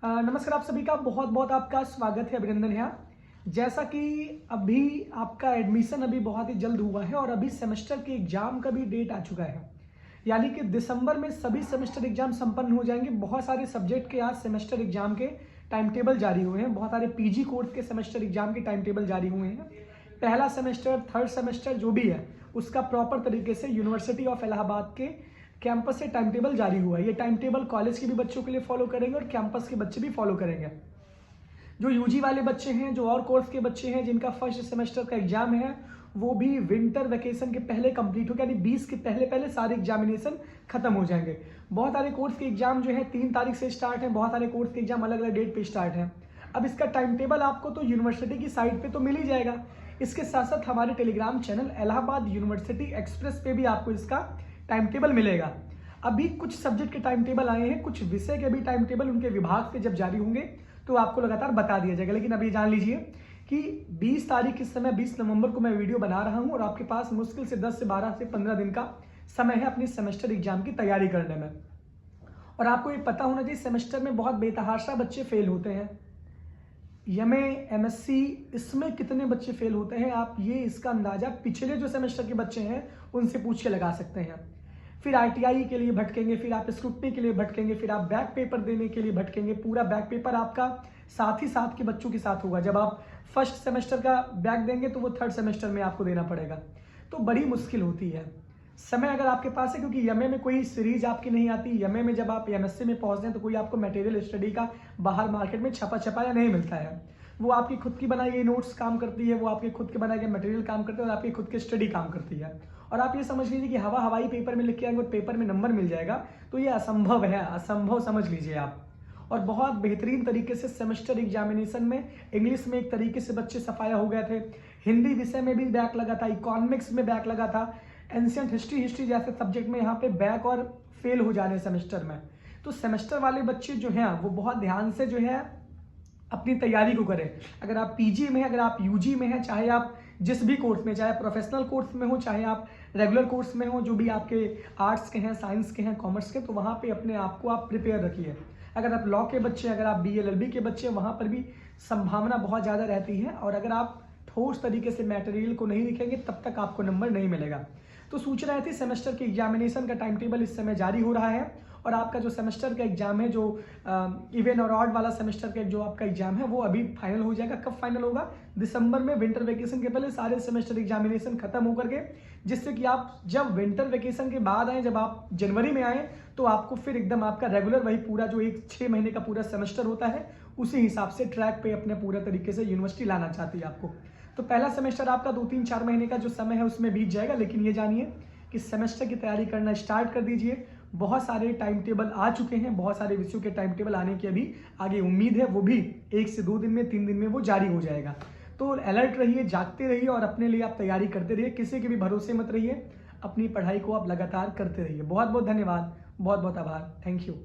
नमस्कार, आप सभी का बहुत बहुत आपका स्वागत है, अभिनंदन है। जैसा कि अभी आपका एडमिशन अभी बहुत ही जल्द हुआ है और अभी सेमेस्टर के एग्जाम का भी डेट आ चुका है, यानी कि दिसंबर में सभी सेमेस्टर एग्जाम संपन्न हो जाएंगे। बहुत सारे सब्जेक्ट के आज सेमेस्टर एग्जाम के टाइम टेबल जारी हुए हैं। बहुत सारे पीजी कोर्स के सेमेस्टर एग्जाम के टाइम टेबल जारी हुए हैं। पहला सेमेस्टर, थर्ड सेमेस्टर जो भी है उसका प्रॉपर तरीके से यूनिवर्सिटी ऑफ इलाहाबाद के कैंपस से टाइम टेबल जारी हुआ है। ये टाइम टेबल कॉलेज के भी बच्चों के लिए फॉलो करेंगे और कैंपस के बच्चे भी फॉलो करेंगे। जो यूजी वाले बच्चे हैं, जो और कोर्स के बच्चे हैं जिनका फर्स्ट सेमेस्टर का एग्जाम है, वो भी विंटर वेकेशन के पहले कंप्लीट हो गया, यानी 20 के पहले पहले सारे एग्जामिनेशन खत्म हो जाएंगे। बहुत सारे कोर्स के एग्जाम जो है 3 तारीख से स्टार्ट है, बहुत सारे कोर्स के एग्जाम अलग अलग डेट पे स्टार्ट है। अब इसका टाइम टेबल आपको तो यूनिवर्सिटी की साइट पे तो मिल ही जाएगा। इसके साथ साथ हमारे Telegram channel Allahabad university express पे भी आपको इसका टाइम टेबल मिलेगा। अभी कुछ सब्जेक्ट के टाइम टेबल आए हैं, कुछ विषय के भी टाइम टेबल उनके विभाग से जब जारी होंगे तो आपको लगातार बता दिया जाएगा। लेकिन अभी जान लीजिए कि 20 तारीख इस समय 20 नवंबर को मैं वीडियो बना रहा हूं और आपके पास मुश्किल से 10 से 12 से 15 दिन का समय है अपनी सेमेस्टर एग्जाम की तैयारी करने में। और आपको ये पता होना चाहिए सेमेस्टर में बहुत बेतहाशा बच्चे फेल होते हैं। एमए, एमएससी, इसमें कितने बच्चे फेल होते हैं, आप ये इसका अंदाजा पिछले जो सेमेस्टर के बच्चे हैं उनसे पूछ के लगा सकते हैं। फिर आरटीआई के लिए भटकेंगे, फिर आप स्क्रूटनी के लिए भटकेंगे, फिर आप बैक पेपर देने के लिए भटकेंगे। पूरा बैक पेपर आपका साथ ही साथ के बच्चों के साथ होगा। जब आप फर्स्ट सेमेस्टर का बैक देंगे तो वो थर्ड सेमेस्टर में आपको देना पड़ेगा, तो बड़ी मुश्किल होती है। समय अगर आपके पास है, क्योंकि एमए में कोई सीरीज आपकी नहीं आती, एमए में जब आप एमएससी में पहुंचते हैं तो कोई आपको मटेरियल स्टडी का बाहर मार्केट में छपा छपाया नहीं मिलता है। वो आपकी खुद की बनाई गई नोट्स काम करती है, वो आपके खुद के बनाए गए मटेरियल काम करते हैं और आपकी खुद की स्टडी काम करती है। और आप ये समझ लीजिए कि हवाई पेपर में लिख के आएंगे और पेपर में नंबर मिल जाएगा, तो ये असंभव है, असंभव समझ लीजिए आप। और बहुत बेहतरीन तरीके से सेमेस्टर एग्जामिनेशन में इंग्लिश में एक तरीके से बच्चे सफाया हो गए थे, हिंदी विषय में भी बैक लगा था, इकोनॉमिक्स में बैक लगा था, एंशिएंट हिस्ट्री जैसे सब्जेक्ट में यहाँ पे बैक और फेल हो जाने सेमेस्टर में। तो सेमेस्टर वाले बच्चे जो हैं वो बहुत ध्यान से जो है अपनी तैयारी को करें। अगर आप पीजी में हैं, अगर आप यूजी में हैं, चाहे आप जिस भी कोर्स में, चाहे प्रोफेशनल कोर्स में हो, चाहे आप रेगुलर कोर्स में हो, जो भी आपके आर्ट्स के हैं, साइंस के हैं, कॉमर्स के, तो वहाँ पे अपने आप को आप प्रिपेयर रखिए। अगर आप लॉ के बच्चे, अगर आप बीएलएलबी के बच्चे, वहाँ पर भी संभावना बहुत ज़्यादा रहती है। और अगर आप ठोस तरीके से मटेरियल को नहीं लिखेंगे तब तक आपको नंबर नहीं मिलेगा। तो सोच रहे थे सेमेस्टर के एग्जामिनेशन का टाइम टेबल इस समय जारी हो रहा है और आपका जो सेमेस्टर का एग्जाम है, जो इवन और ऑड वाला सेमेस्टर का जो आपका एग्जाम है, वो अभी फाइनल हो जाएगा। कब फाइनल होगा? दिसंबर में, विंटर वेकेशन के पहले सारे सेमेस्टर एग्जामिनेशन खत्म होकर के, जिससे कि आप जब विंटर वेकेशन के बाद आए, जब आप जनवरी में आए, तो आपको फिर एकदम आपका रेगुलर वही पूरा जो 6 महीने का पूरा सेमेस्टर होता है उसी हिसाब से ट्रैक पे अपने पूरा तरीके से यूनिवर्सिटी लाना चाहती है आपको। तो पहला सेमेस्टर आपका 2-3-4 महीने का जो समय है उसमें बीत जाएगा। लेकिन ये जानिए कि सेमेस्टर की तैयारी करना स्टार्ट कर दीजिए। बहुत सारे टाइम टेबल आ चुके हैं, बहुत सारे विषयों के टाइम टेबल आने की अभी आगे उम्मीद है, वो भी 1 से 2 दिन में, 3 दिन में वो जारी हो जाएगा। तो अलर्ट रहिए, जागते रहिए और अपने लिए आप तैयारी करते रहिए। किसी के भी भरोसे मत रहिए, अपनी पढ़ाई को आप लगातार करते रहिए। बहुत बहुत धन्यवाद, बहुत बहुत आभार, थैंक यू।